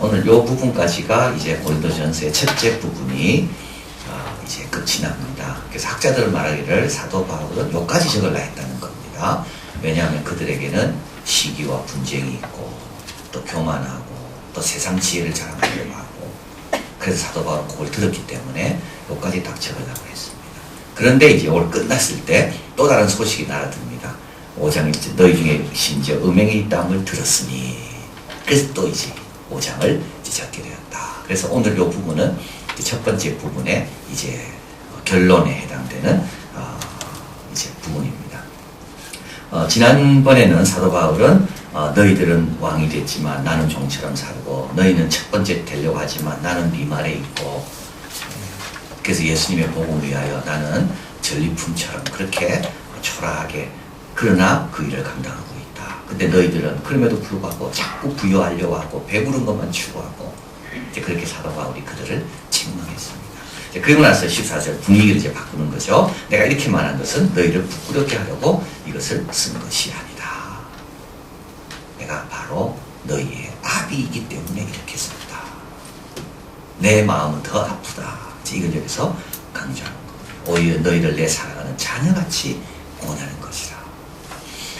오늘 요 부분까지가 이제 고린도전서의 첫째 부분이 이제 끝이 납니다. 그래서 학자들은 말하기를 사도 바울은 요까지 적으려 했다는 겁니다. 왜냐하면 그들에게는 시기와 분쟁이 있고 또 교만하고 또 세상 지혜를 자랑하려고 하고 그래서 사도 바울은 그걸 들었기 때문에 요까지 딱 적으려고 했습니다. 그런데 이제 오늘 끝났을 때 또 다른 소식이 날아듭니다. 5장에 너희 중에 심지어 음행이 있다함을 들었으니 그래서 또 이제 5장을 적게 되었다. 그래서 오늘 요 부분은 첫 번째 부분에 이제 결론에 해당되는 이제 부분입니다. 지난번에는 사도 바울은 너희들은 왕이 됐지만 나는 종처럼 살고 너희는 첫 번째 되려고 하지만 나는 네 말에 있고 그래서 예수님의 복음을 위하여 나는 전리품처럼 그렇게 초라하게 그러나 그 일을 감당하고 있다. 근데 너희들은 그럼에도 불구하고 자꾸 부여하려고 하고 배부른 것만 추구하고 이제 그렇게 사도 바울이 그들을 책망했습니다. 그러고 나서 14절 분위기를 이제 바꾸는 거죠. 내가 이렇게 말한 것은 너희를 부끄럽게 하려고 이것을 쓴 것이 아니다. 내가 바로 너희의 아비이기 때문에 이렇게 썼다. 내 마음은 더 아프다. 이걸 여기서 강조하는 거예요. 오히려 너희를 내 사랑하는 자녀같이 권하는 것이다.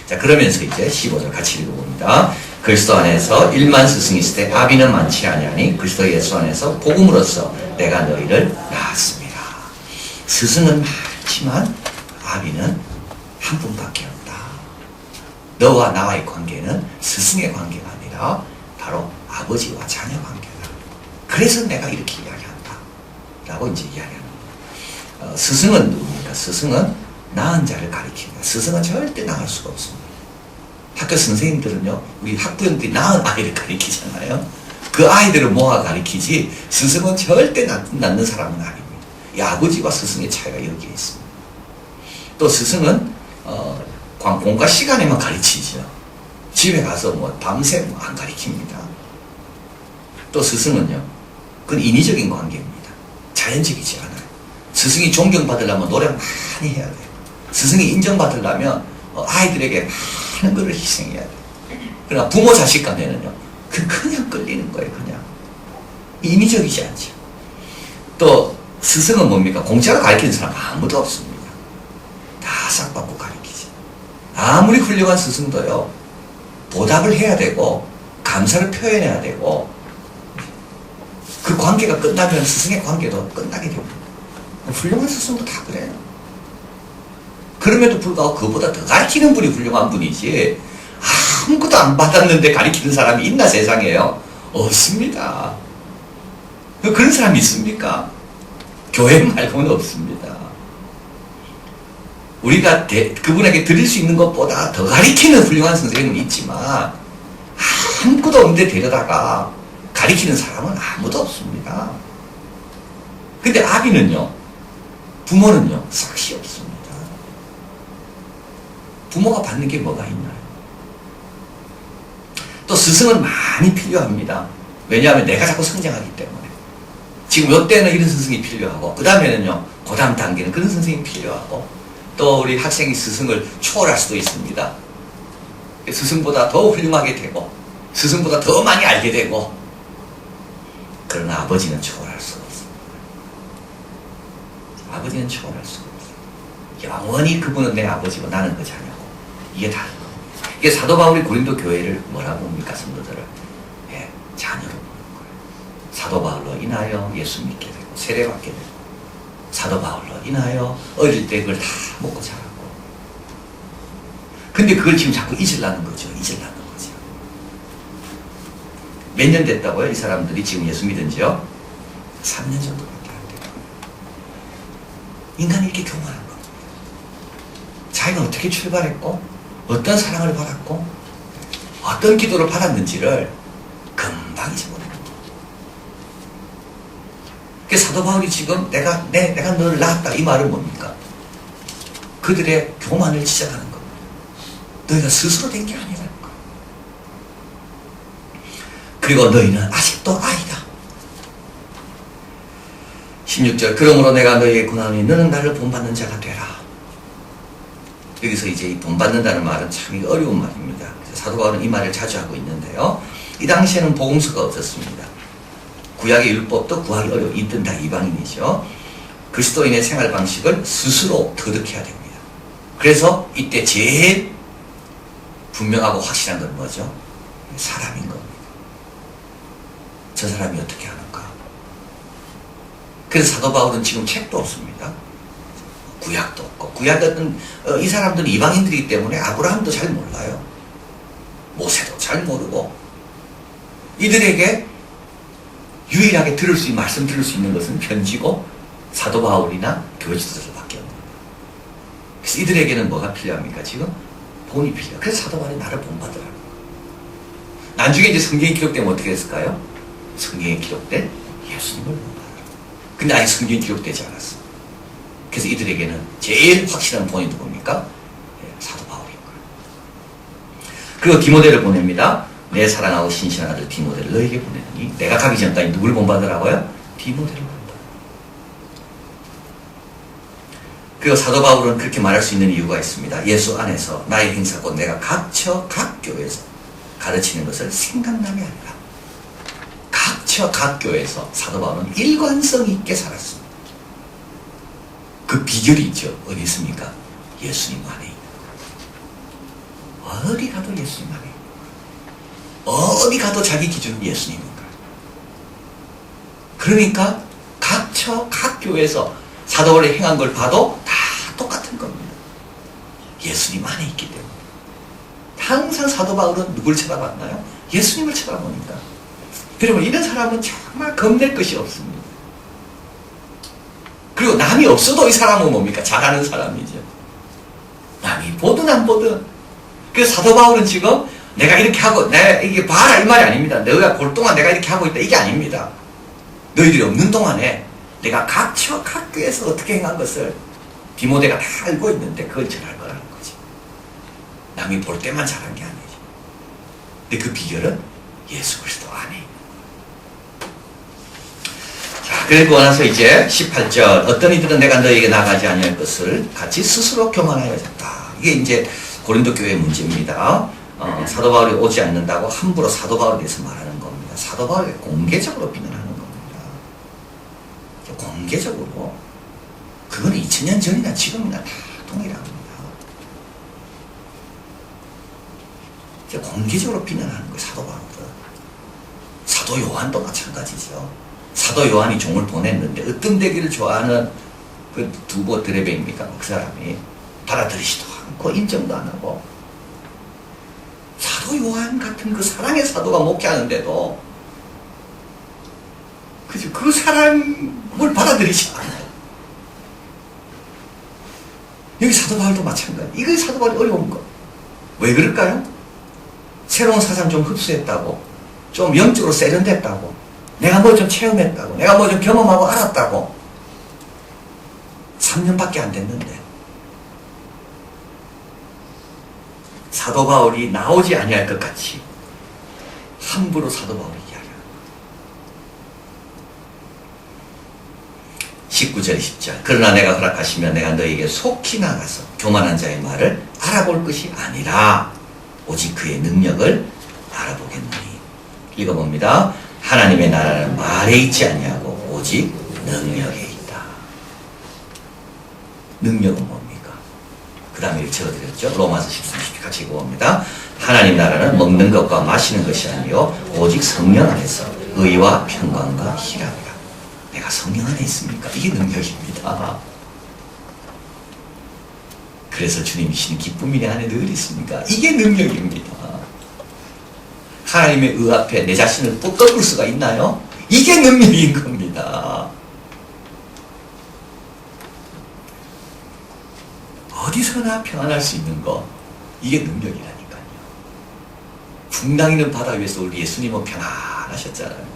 자, 그러면서 이제 15절 같이 읽어봅니다. 그리스도 안에서 1만 스승이 있을 때 아비는 많지 아니하니 그리스도 예수 안에서 복음으로써 내가 너희를 낳았습니다. 스승은 많지만 아비는 한 분밖에 없다. 너와 나와의 관계는 스승의 관계가 아니라 바로 아버지와 자녀 관계다. 그래서 내가 이렇게 이야기한다. 라고 이제 이야기하는 거예요. 스승은 누굽니까? 스승은 낳은 자를 가리킵니다. 스승은 절대 나갈 수가 없습니다. 학교 선생님들은요, 우리 학부형들이 낳은 아이를 가리키잖아요. 그 아이들을 모아 가리키지, 스승은 절대 낳는 사람은 아닙니다. 이 아버지와 스승의 차이가 여기에 있습니다. 또 스승은, 공과 시간에만 가르치죠. 집에 가서 뭐 밤새 안 가리킵니다. 또 스승은요, 그건 인위적인 관계입니다. 자연적이지 않아요. 스승이 존경받으려면 노래 많이 해야 돼요. 스승이 인정받으려면 아이들에게 많은 것을 희생해야 돼요. 그러나 부모 자식 간에는요, 그냥 끌리는 거예요. 그냥 인위적이지 않죠. 또 스승은 뭡니까? 공짜로 가르치는 사람 아무도 없습니다. 다 싹받고 가르치지. 아무리 훌륭한 스승도요, 보답을 해야 되고 감사를 표현해야 되고 그 관계가 끝나면 스승의 관계도 끝나게 됩니다. 훌륭한 스승도 다 그래요. 그럼에도 불구하고 그보다 더 가르치는 분이 훌륭한 분이지 아무것도 안 받았는데 가르치는 사람이 있나 세상에요? 없습니다. 그런 사람이 있습니까? 교회 말고는 없습니다. 우리가 그분에게 드릴 수 있는 것보다 더 가르치는 훌륭한 선생님은 있지만 아무것도 없는데 데려다가 가르치는 사람은 아무도 없습니다. 근데 아비는요, 부모는요, 싹이 없습니다. 부모가 받는 게 뭐가 있나요? 또 스승은 많이 필요합니다. 왜냐하면 내가 자꾸 성장하기 때문에. 지금 이때는 이런 스승이 필요하고, 그 다음에는요, 그 다음 단계는 그런 선생님이 필요하고, 또 우리 학생이 스승을 초월할 수도 있습니다. 스승보다 더 훌륭하게 되고, 스승보다 더 많이 알게 되고, 그러나 아버지는 초월할 수가 없습니다. 아버지는 초월할 수가 없습니다. 영원히 그분은 내 아버지고 나는 그 자녀고, 이게 다른 겁니다. 이게 사도 바울이 고린도 교회를 뭐라고 봅니까? 성도들을 자녀로 보는 거예요. 사도 바울로 인하여 예수 믿게 되고 세례받게 되고 사도 바울로 인하여 어릴 때 그걸 다 먹고 자라고. 근데 그걸 지금 자꾸 잊으려는 거죠. 잊으려는 거죠. 몇 년 됐다고요? 이 사람들이 지금 예수 믿은 지요? 3년 정도밖에 안 돼요. 인간이 이렇게 교만한 겁니다. 자기가 어떻게 출발했고 어떤 사랑을 받았고 어떤 기도를 받았는지를 금방 잊어버립니다. 그래서 사도 바울이 지금 내가 너를 낳았다 이 말은 뭡니까? 그들의 교만을 지적하는 겁니다. 너희가 스스로 된 게 아니라는 거예요. 그리고 너희는 아직도 아이다. 16절 그러므로 내가 너희의 고난이 너는 나를 본받는 자가 되라. 여기서 이제 이 본받는다는 말은 참 어려운 말입니다. 사도 바울은 이 말을 자주 하고 있는데요. 이 당시에는 복음서가 없었습니다. 구약의 율법도 구하기 어려워. 이든 다 이방인이죠. 그리스도인의 생활 방식을 스스로 터득해야 됩니다. 그래서 이때 제일 분명하고 확실한 건 뭐죠? 사람인 겁니다. 저 사람이 어떻게 하는가? 그래서 사도 바울은 지금 책도 없습니다. 구약도 없고, 구약 같은 이 사람들은 이방인들이기 때문에 아브라함도 잘 몰라요. 모세도 잘 모르고, 이들에게 유일하게 말씀 들을 수 있는 것은 편지고 사도 바울이나 교회 지도자들밖에 없는 거예요. 그래서 이들에게는 뭐가 필요합니까? 지금 본이 필요해요. 그래서 사도 바울이 나를 본받으라는 거예요. 나중에 이제 성경이 기록되면 어떻게 됐을까요? 성경에 기록된 예수님을 본받으라. 근데 아직 성경이 기록되지 않았어. 그래서 이들에게는 제일 확실한 본이 누굽니까? 사도 바울인 거예요. 그리고 디모데를 보냅니다. 내 사랑하고 신실한 아들 디모데를 너에게 보내느니, 내가 가기 전까지 누굴 본받으라고요? 디모데를 본받으라. 그리고 사도 바울은 그렇게 말할 수 있는 이유가 있습니다. 예수 안에서 나의 행사 곧 내가 각처 각 교회에서 가르치는 것을 생각남이 아니라 각처 각 교회에서 사도 바울은 일관성 있게 살았습니다. 그 비결이 있죠. 어디 있습니까? 예수님 안에 있는 거예요. 어디 가도 예수님 안에 있는 거예요. 어디 가도 자기 기준은 예수님인 거예요. 그러니까 각처 각 교회에서 사도 바울이 행한 걸 봐도 다 똑같은 겁니다. 예수님 안에 있기 때문에. 항상 사도 바울은 누굴 쳐다봤나요? 예수님을 쳐다보니까. 그러면 이런 사람은 정말 겁낼 것이 없습니다. 그리고 남이 없어도 이 사람은 뭡니까? 잘하는 사람이죠. 남이 보든 안 보든. 그래서 사도 바울은 지금 내가 이렇게 하고, 내가 이게 봐라 이 말이 아닙니다. 너희가 볼 동안 내가 이렇게 하고 있다 이게 아닙니다. 너희들이 없는 동안에 내가 각처 각 교회에서 어떻게 행한 것을 디모데가 다 알고 있는데 그걸 전할 거라는 거지. 남이 볼 때만 잘한 게 아니지. 근데 그 비결은 예수 그리스도 안에 있는 거예요. 자, 그리고 나서 이제 18절 어떤 이들은 내가 너에게 나가지 아니할 것을 같이 스스로 교만하여졌다. 이게 이제 고린도 교회의 문제입니다. 사도 바울이 오지 않는다고 함부로 사도 바울에 대해서 말하는 겁니다. 사도 바울이 공개적으로 비난하는 겁니다. 공개적으로. 그건 2000년 전이나 지금이나 다 동일합니다. 공개적으로 비난하는 거예요. 사도 바울은. 사도 요한도 마찬가지죠. 사도 요한이 종을 보냈는데 어떤 되기를 좋아하는 그 두보 드레베입니까? 그 사람이 받아들이지도 않고 인정도 안 하고, 사도 요한 같은 그 사랑의 사도가 목회하는데도 그죠? 그 사람을 받아들이지 않아요. 여기 사도 바울도 마찬가지. 이거 사도 바울이 어려운 거. 왜 그럴까요? 새로운 사상 좀 흡수했다고, 좀 영적으로 세련됐다고, 내가 뭐 좀 체험했다고, 내가 뭐 좀 경험하고 알았다고. 3년밖에 안 됐는데 사도 바울이 나오지 아니할 것 같이 함부로 사도 바울이 이야기합니다. 19절 20절 그러나 내가 허락하시면 내가 너에게 속히 나가서 교만한 자의 말을 알아볼 것이 아니라 오직 그의 능력을 알아보겠노니. 읽어봅니다. 하나님의 나라는 말에 있지 아니하고 오직 능력에 있다. 능력은 뭡니까? 그 다음에 적어드렸죠. 로마서 13절 같이 읽어봅니다. 하나님 나라는 먹는 것과 마시는 것이 아니요 오직 성령 안에서 의와 평강과 희락이라. 내가 성령 안에 있습니까? 이게 능력입니다. 그래서 주님이 주신 기쁨이 내 안에 늘 있습니까? 이게 능력입니다. 하나님의 의 앞에 내 자신을 또 꺾을 수가 있나요? 이게 능력인 겁니다. 어디서나 평안할 수 있는 거, 이게 능력이라니까요. 풍랑이는 바다 위에서 우리 예수님은 평안하셨잖아요.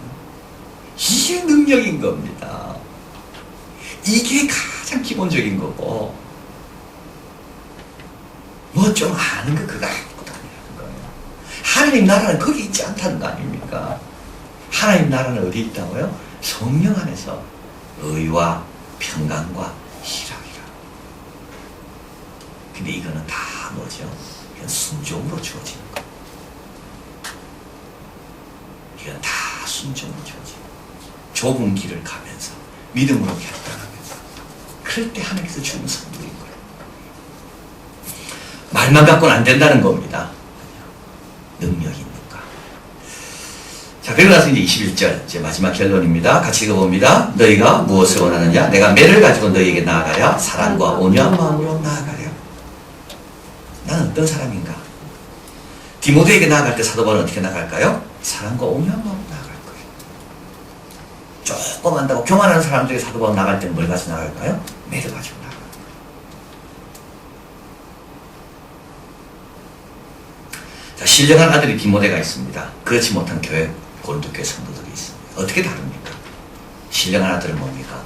이게 능력인 겁니다. 이게 가장 기본적인 거고, 뭐 좀 아는 거 그거 아무것도 아니라는 거예요. 하나님 나라는 거기 있지 않다는 거 아닙니까? 하나님 나라는 어디 있다고요? 성령 안에서 의와 평강과 희락이라. 근데 이거는 다 뭐죠? 이건 순종으로 주어지는 거예요. 이건 다 순종으로 주어지는 거예요. 좁은 길을 가면서 믿음으로 결단하면서 그럴 때 하나님께서 주는 선물인 거예요. 말만 갖고는 안 된다는 겁니다. 능력이 있는가. 자, 그리고 나서 이제 21절 이제 마지막 결론입니다. 같이 읽어봅니다. 너희가 무엇을 원하느냐? 내가 매를 가지고 너희에게 나아가랴. 사랑과 온유한 마음으로 나아가랴. 나는 어떤 사람인가? 디모데에게 나아갈 때 사도 바울은 어떻게 나갈까요? 사랑과 온유한 마음으로 나아갈 거예요. 조금 안다고 교만하는 사람들에게 사도 바울 나갈 때는 뭘 가지고 나갈까요? 매를 가지고 나아갈 거예요. 자, 신령한 아들이 디모데가 있습니다. 그렇지 못한 교회 고린도 교회 성도들이 있습니다. 어떻게 다릅니까? 신령한 아들은 뭡니까?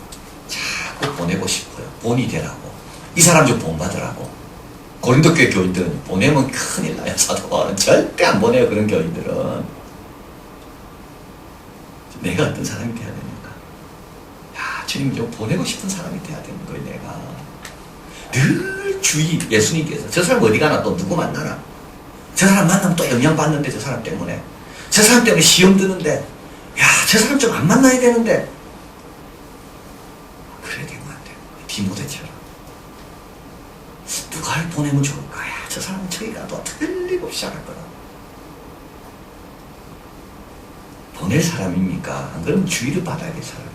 자꾸 보내고 싶어요. 본이 되라고. 이 사람 좀 본받으라고. 고린도 교회 교인들은 보내면 큰일 나요. 사도 바울은 절대 안 보내요. 그런 교인들은. 내가 어떤 사람이 돼야 됩니까? 야, 주님 좀 보내고 싶은 사람이 돼야 되는 거예요. 내가 늘 주의 예수님께서 저 사람 어디 가나 또 누구 만나나, 저 사람 만나면 또 영향받는데, 저 사람 때문에 시험 드는데, 야, 저 사람 좀 안 만나야 되는데. 그래야 되면 안 돼요. 디모데처럼 누가를 보내면 좋을까? 야, 저 사람은 저기 가도 틀림없이 잘할 거다. 보낼 사람입니까? 안 그러면 주의를 받아야 될 사람이에요.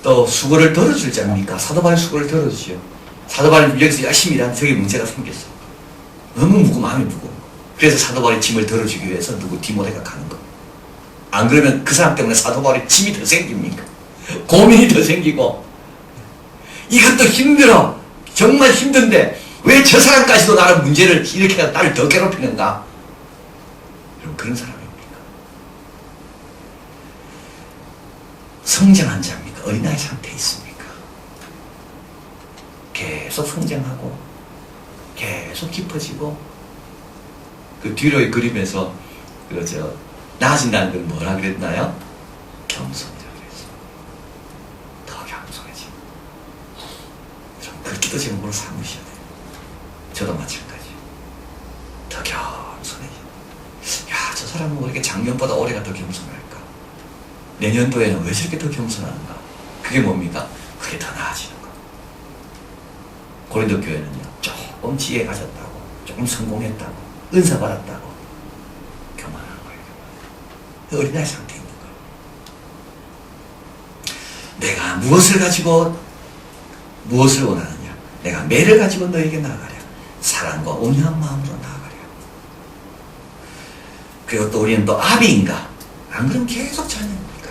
또 수고를 덜어줄 자입니까? 사도 바울이 수고를 덜어주죠. 사도 바울이 여기서 열심히 일하는 저기 문제가 생겼어. 너무 무거워, 마음이 무거워. 그래서 사도 바울이 짐을 덜어주기 위해서 디모데가 가는 거. 안 그러면 그 사람 때문에 사도 바울이 짐이 더 생깁니까? 고민이 더 생기고. 이것도 힘들어. 정말 힘든데 왜 저 사람까지도 나를 문제를 이렇게 나를 더 괴롭히는가? 여러분, 그런 사람입니까? 성장한 자입니까? 어린아이 상태에 있습니까? 계속 성장하고 계속 깊어지고, 그 뒤로의 그림에서 나아진다는 건 뭐라 그랬나요? 겸손이라고 그랬어요. 더 겸손해지고. 그 기도 제목으로 삼으셔야 돼요. 저도 마찬가지예요. 더 겸손해지고. 야, 저 사람은 왜 이렇게 작년보다 올해가 더 겸손할까? 내년도에는 왜 저렇게 더 겸손한가? 그게 뭡니까? 그게 더 나아지는 거. 고린도 교회는요, 조금 지혜 가졌다고, 조금 성공했다고, 은사 받았다고 교만한 거예요. 어린아이 상태에 있는 거예요. 내가 무엇을 가지고 무엇을 원하느냐? 내가 매를 가지고 너에게 나아가랴. 사랑과 온유한 마음으로 나아가랴. 그리고 또 우리는 또 아비인가? 안 그러면 계속 자녀입니까?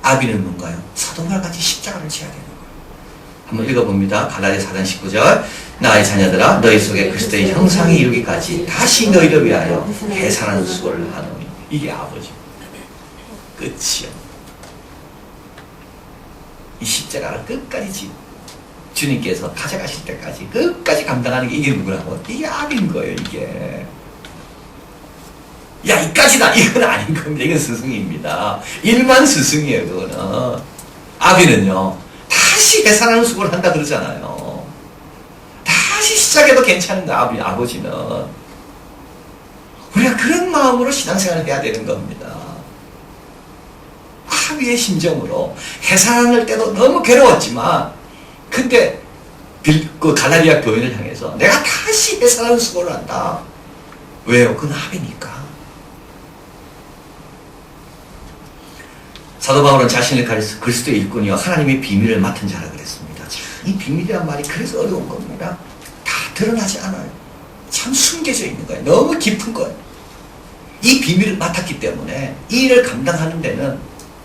아비는 뭔가요? 사도말같이 십자가를 지어야 되는 거예요. 한번 읽어봅니다. 갈라디아 4장 19절. 나의 자녀들아, 너희 속에 그리스도의 형상이 이루기까지 다시 너희를 위하여 해산하는 수고를 하노니. 이게 아버지. 끝이요. 이 십자가를 끝까지 지고 주님께서 가져가실 때까지 끝까지 감당하는 게, 이게 누구라고? 이게 아비인 거예요. 이게. 야, 이까지다. 이건 아닌 겁니다. 이건 스승입니다. 일만 스승이에요. 그거는. 아비는요, 다시 해산하는 수고를 한다 그러잖아요. 다시 시작해도 괜찮은 거. 아버지는. 우리가 그런 마음으로 신앙생활을 해야 되는 겁니다. 아비의 심정으로. 해산할 때도 너무 괴로웠지만, 근데 그 갈라디아 교인을 향해서 내가 다시 해산하는 수고를 한다. 왜요? 그건 아비니까. 사도 바울은 자신을 그리스도의 일꾼이요 하나님의 비밀을 맡은 자라 그랬습니다. 자, 이 비밀이란 말이 그래서 어려운 겁니다. 다 드러나지 않아요. 참 숨겨져 있는 거예요. 너무 깊은 거예요. 이 비밀을 맡았기 때문에 이 일을 감당하는 데는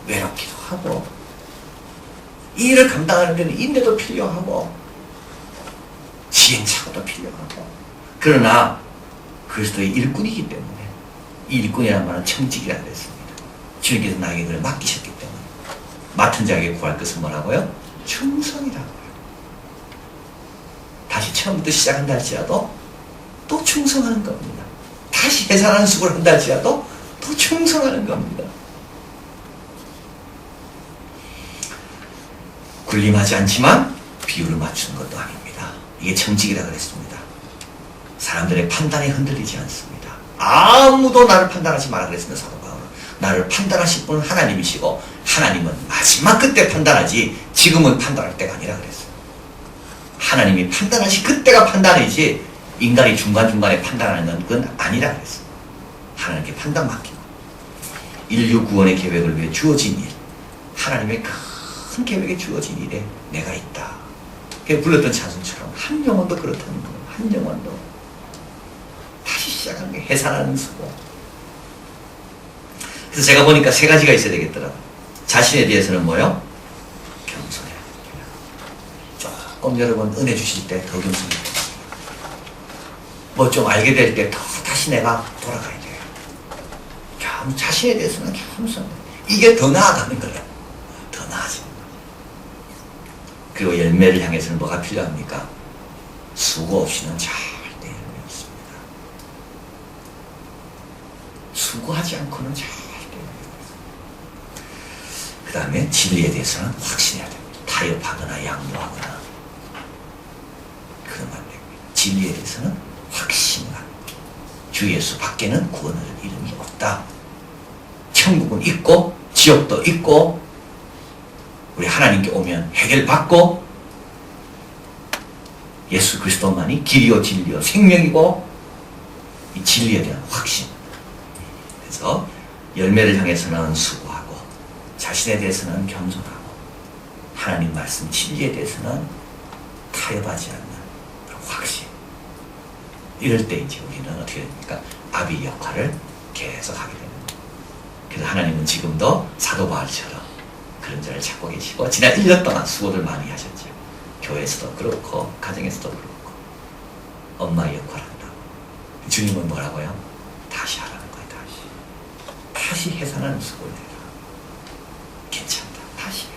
외롭기도 하고, 이 일을 감당하는 데는 인내도 필요하고 시행착오도 필요하고. 그러나 그리스도의 일꾼이기 때문에, 이 일꾼이라는 말은 청직이라고 했습니다. 주님께서 나에게 그걸 맡기셨기 때문에 맡은 자에게 구할 것은 뭐라고요? 충성이라고요. 다시 처음부터 시작한다 할지라도 또 충성하는 겁니다. 다시 해산하는 수고를 한다 할지라도 또 충성하는 겁니다. 군림하지 않지만 비율을 맞추는 것도 아닙니다. 이게 청직이라고 그랬습니다. 사람들의 판단에 흔들리지 않습니다. 아무도 나를 판단하지 마라 그랬습니다. 사도 바울은. 나를 판단하실 분은 하나님이시고 하나님은 마지막 그때 판단하지 지금은 판단할 때가 아니라 그랬어요. 하나님이 판단하시 그때가 판단이지 인간이 중간중간에 판단하는 건 아니라 그랬어요. 하나님께 판단 맡기고 인류 구원의 계획을 위해 주어진 일, 하나님의 큰 계획에 주어진 일에 내가 있다. 불렀던 찬송처럼 한 영혼도 그렇다는 거예요. 한 영혼도 다시 시작하는 게 해산하는 수고. 그래서 제가 보니까 세 가지가 있어야 되겠더라고요. 자신에 대해서는 뭐요? 겸손해야 됩니다. 조금 여러분 은혜 주실 때 더 겸손해야 됩니다. 뭐 좀 알게 될 때 더 다시 내가 돌아가야 돼요. 자신에 대해서는 겸손해. 이게 더 나아가는 거예요. 더 나아지는 거예요. 그리고 열매를 향해서는 뭐가 필요합니까? 수고 없이는 절대 열매 없습니다. 수고하지 않고는 절대 열매 없습니다. 그 다음에 진리에 대해서는 확신해야 됩니다. 타협하거나 양보하거나 그러면 안 됩니다. 진리에 대해서는 확신하는 주 예수 밖에는 구원을 이름이 없다. 천국은 있고 지옥도 있고 우리 하나님께 오면 해결받고 예수 그리스도만이 길이요 진리요 생명이고 이 진리에 대한 확신. 그래서 열매를 향해서는 수고하고 자신에 대해서는 겸손하고 하나님 말씀 진리에 대해서는 타협하지 않는 그런 확신. 이럴 때 이제 우리는 어떻게 됩니까? 아비 역할을 계속 하게 됩니다. 그래서 하나님은 지금도 사도 바울처럼 그런 자를 찾고 계시고 지난 1년 동안 수고를 많이 하셨죠. 교회에서도 그렇고 가정에서도 그렇고 엄마의 역할을 한다고. 주님은 뭐라고요? 다시 하라는 거예요. 다시 해산하는 수고를 해라. 괜찮다. 다시 해라.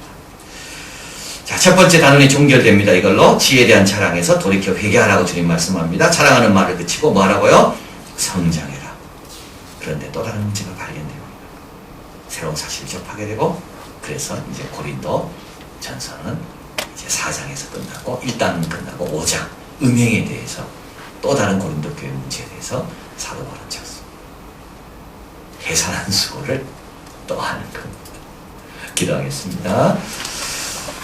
자, 첫 번째 단원이 종결됩니다. 이걸로 지혜에 대한 자랑에서 돌이켜 회개하라고 주님 말씀합니다. 자랑하는 말을 그치고 뭐 하라고요? 성장해라. 그런데 또 다른 문제가 발견됩니다. 새로운 사실을 접하게 되고 그래서 이제 고린도 전서는 이제 4장에서 끝나고 1단은 끝나고 5장 음행에 대해서 또 다른 고린도 교회 문제에 대해서 사도 바울은 쳤습니다. 해산한 수고를 또 하는 겁니다. 기도하겠습니다.